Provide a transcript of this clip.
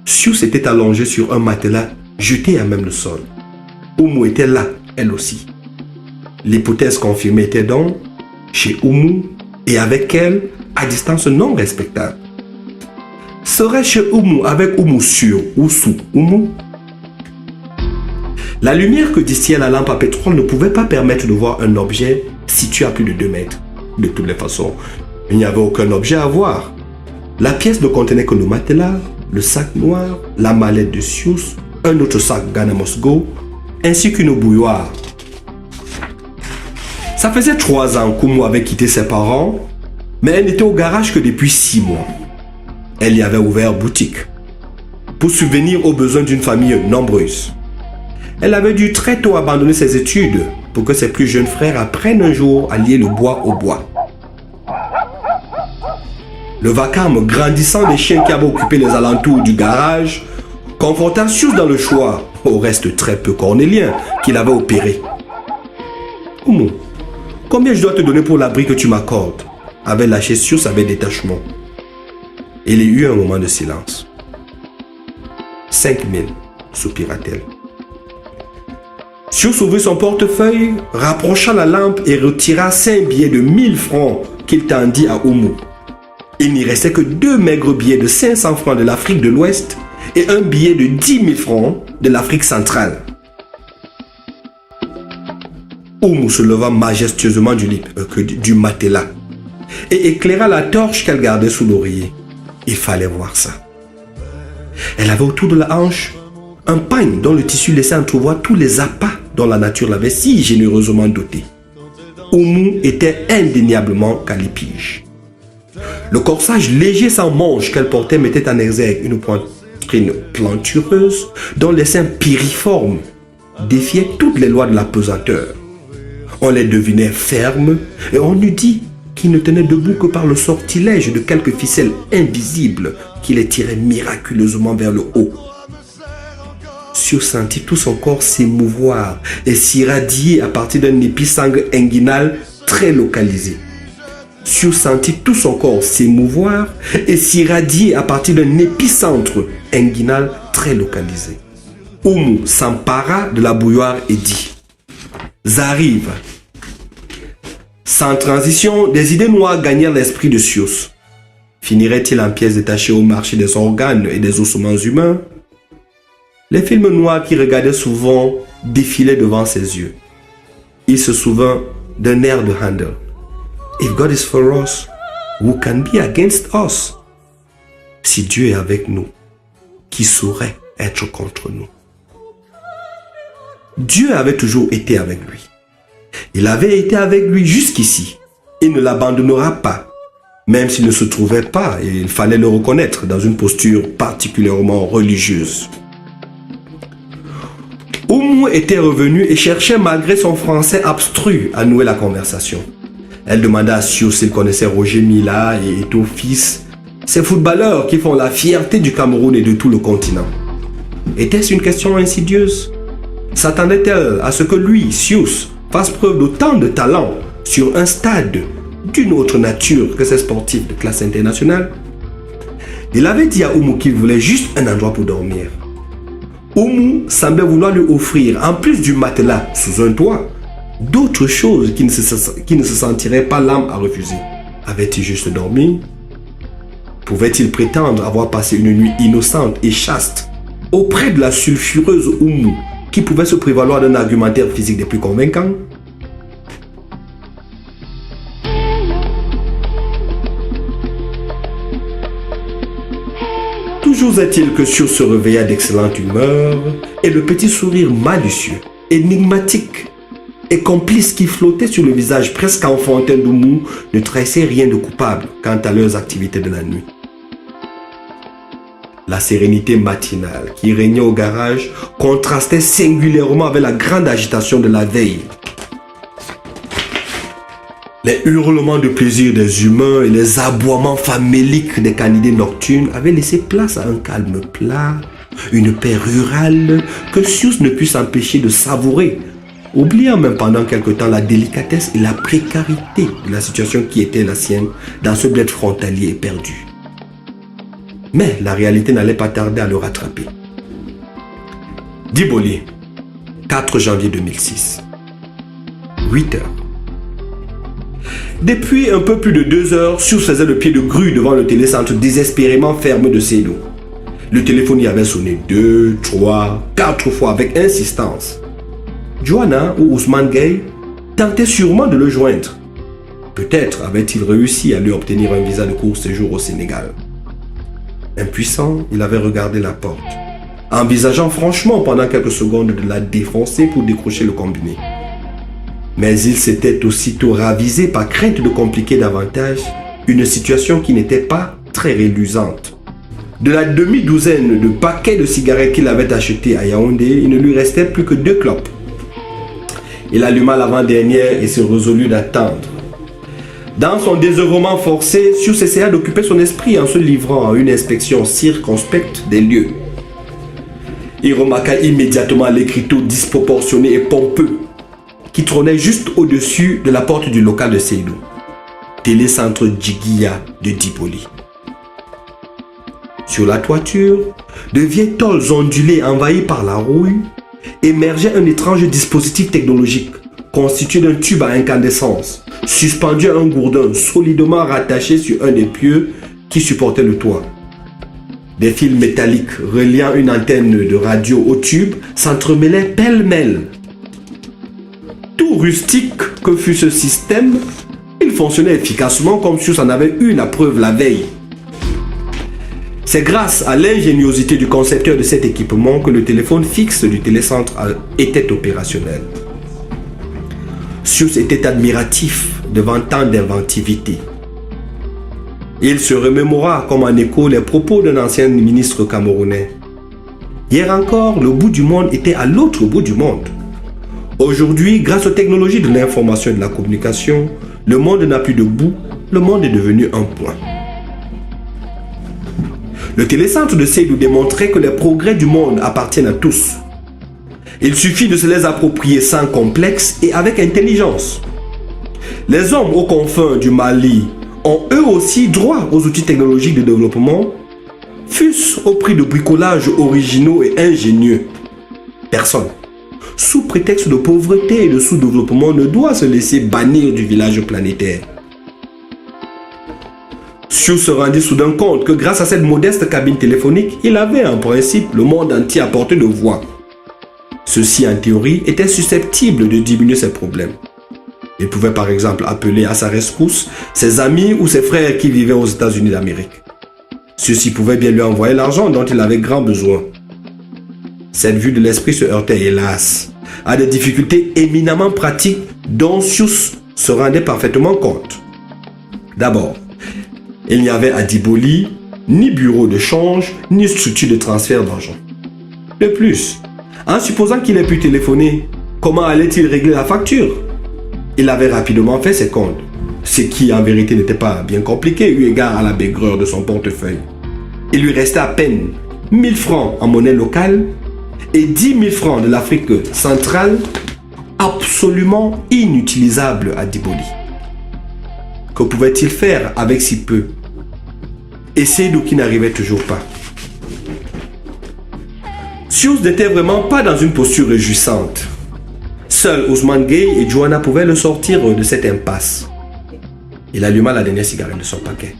Sius était allongée sur un matelas jeté à même le sol. Oumou était là, elle aussi. L'hypothèse confirmée était donc chez Oumou et avec elle, à distance non respectable. Serait chez Oumou avec Oumou sur ou sous Oumou? La lumière que distillait la lampe à pétrole ne pouvait pas permettre de voir un objet situé à plus de 2 mètres. De toutes les façons, il n'y avait aucun objet à voir. La pièce ne contenait que le matelas, le sac noir, la mallette de Sius, un autre sac Ghana Must Go, ainsi qu'une bouilloire. Ça faisait 3 ans qu'Oumou avait quitté ses parents, mais elle n'était au garage que depuis 6 mois. Elle y avait ouvert boutique pour subvenir aux besoins d'une famille nombreuse. Elle avait dû très tôt abandonner ses études pour que ses plus jeunes frères apprennent un jour à lier le bois au bois. Le vacarme grandissant des chiens qui avaient occupé les alentours du garage conforta Sius dans le choix, au reste très peu cornélien, qu'il avait opéré. « Oumou, combien je dois te donner pour l'abri que tu m'accordes ?» avait lâché Sius avec détachement. Il y eut un moment de silence. « 5 000, soupira-t-elle. Sius ouvrit son portefeuille, rapprocha la lampe et retira 5 billets de 1000 francs qu'il tendit à Oumou. Il n'y restait que 2 maigres billets de 500 francs de l'Afrique de l'Ouest et un billet de 10 000 francs de l'Afrique centrale. Oumou se leva majestueusement du matelas et éclaira la torche qu'elle gardait sous l'oreiller. Il fallait voir ça. Elle avait autour de la hanche un pagne dont le tissu laissait entrevoir tous les appâts dont la nature l'avait si généreusement doté. Oumou était indéniablement calipige. Le corsage léger sans manches qu'elle portait mettait en exergue une poitrine plantureuse dont les seins piriformes défiaient toutes les lois de la pesanteur. On les devinait fermes et on eût dit qu'ils ne tenaient debout que par le sortilège de quelques ficelles invisibles qui les tiraient miraculeusement vers le haut. Sius sentit tout son corps s'émouvoir et s'irradier à partir d'un épisangle inguinal très localisé. Sius sentit tout son corps s'émouvoir et s'irradier à partir d'un épicentre inguinal très localisé. Oumou s'empara de la bouilloire et dit « J'arrive !» Sans transition, des idées noires gagnèrent l'esprit de Sius. Finirait-il en pièces détachées au marché des organes et des ossements humains? Les films noirs qu'il regardait souvent défilaient devant ses yeux. Il se souvint d'un air de Handel. If God is for us, who can be against us? Si Dieu est avec nous, qui saurait être contre nous? Dieu avait toujours été avec lui. Il avait été avec lui jusqu'ici. Il ne l'abandonnera pas, même s'il ne se trouvait pas, et il fallait le reconnaître, dans une posture particulièrement religieuse. Oumou était revenue et cherchait malgré son français abstru à nouer la conversation. Elle demanda à Sius s'il connaissait Roger Mila et Eto'o Fils, ces footballeurs qui font la fierté du Cameroun et de tout le continent. Était-ce une question insidieuse? S'attendait-elle à ce que lui, Sius, fasse preuve d'autant de talent sur un stade d'une autre nature que ses sportifs de classe internationale? Il avait dit à Oumou qu'il voulait juste un endroit pour dormir. Oumou semblait vouloir lui offrir, en plus du matelas sous un toit, d'autres choses qui ne se sentiraient pas l'âme à refuser. Avait-il juste dormi? Pouvait-il prétendre avoir passé une nuit innocente et chaste auprès de la sulfureuse Oumou qui pouvait se prévaloir d'un argumentaire physique des plus convaincants? Toujours est-il que Sius se réveilla d'excellente humeur et le petit sourire malicieux, énigmatique et complice qui flottait sur le visage presque enfantin d'Oumou ne trahissait rien de coupable quant à leurs activités de la nuit. La sérénité matinale qui régnait au garage contrastait singulièrement avec la grande agitation de la veille. Les hurlements de plaisir des humains et les aboiements faméliques des canidés nocturnes avaient laissé place à un calme plat, une paix rurale que Sius ne put s'empêcher de savourer, oubliant même pendant quelque temps la délicatesse et la précarité de la situation qui était la sienne dans ce bled frontalier perdu. Mais la réalité n'allait pas tarder à le rattraper. Diboli, 4 janvier 2006. 8 heures. Depuis un peu plus de 2 heures, Sius faisait le pied de grue devant le télécentre désespérément fermé de Seydou. Le téléphone y avait sonné 2, 3, 4 fois avec insistance. Joanna ou Ousmane Gueye tentaient sûrement de le joindre. Peut-être avait-il réussi à lui obtenir un visa de court séjour au Sénégal. Impuissant, il avait regardé la porte, envisageant franchement pendant quelques secondes de la défoncer pour décrocher le combiné. Mais il s'était aussitôt ravisé par crainte de compliquer davantage une situation qui n'était pas très reluisante. De la demi-douzaine de paquets de cigarettes qu'il avait achetés à Yaoundé, il ne lui restait plus que 2 clopes. Il alluma l'avant-dernière et se résolut d'attendre. Dans son désœuvrement forcé, Sius essaya d'occuper son esprit en se livrant à une inspection circonspecte des lieux. Il remarqua immédiatement l'écriteau disproportionné et pompeux qui trônait juste au-dessus de la porte du local de Seydou. Télécentre Djigya de Diboli. Sur la toiture, de vieilles tôles ondulées envahies par la rouille, émergeait un étrange dispositif technologique constitué d'un tube à incandescence, suspendu à un gourdin solidement rattaché sur un des pieux qui supportait le toit. Des fils métalliques reliant une antenne de radio au tube s'entremêlaient pêle-mêle. Tout rustique que fût ce système, il fonctionnait efficacement comme si on en avait eu la preuve la veille. C'est grâce à l'ingéniosité du concepteur de cet équipement que le téléphone fixe du télécentre était opérationnel. Sius était admiratif devant tant d'inventivité. Il se remémora comme en écho les propos d'un ancien ministre camerounais. Hier encore, le bout du monde était à l'autre bout du monde. Aujourd'hui, grâce aux technologies de l'information et de la communication, le monde n'a plus de bout, le monde est devenu un point. Le télécentre de Seydou démontrait que les progrès du monde appartiennent à tous. Il suffit de se les approprier sans complexe et avec intelligence. Les hommes aux confins du Mali ont eux aussi droit aux outils technologiques de développement, fût-ce au prix de bricolages originaux et ingénieux. Personne, sous prétexte de pauvreté et de sous-développement, ne doit se laisser bannir du village planétaire. Sius se rendit soudain compte que grâce à cette modeste cabine téléphonique, il avait en principe le monde entier à portée de voix. Ceci, en théorie, était susceptible de diminuer ses problèmes. Il pouvait par exemple appeler à sa rescousse ses amis ou ses frères qui vivaient aux États-Unis d'Amérique. Ceux-ci pouvaient bien lui envoyer l'argent dont il avait grand besoin. Cette vue de l'esprit se heurtait, hélas, à des difficultés éminemment pratiques dont Sius se rendait parfaitement compte. D'abord, il n'y avait à Diboli ni bureau de change, ni structure de transfert d'argent. De plus, en supposant qu'il ait pu téléphoner, comment allait-il régler la facture? Il avait rapidement fait ses comptes, ce qui en vérité n'était pas bien compliqué eu égard à la maigreur de son portefeuille. Il lui restait à peine 1000 francs en monnaie locale et 10 000 francs de l'Afrique centrale, absolument inutilisables à Diboli. Que pouvait-il faire avec si peu? Et Seydou qui n'arrivait toujours pas. Sius n'était vraiment pas dans une posture réjouissante. Seuls Ousmane Gueye et Joanna pouvaient le sortir de cette impasse. Il alluma la dernière cigarette de son paquet.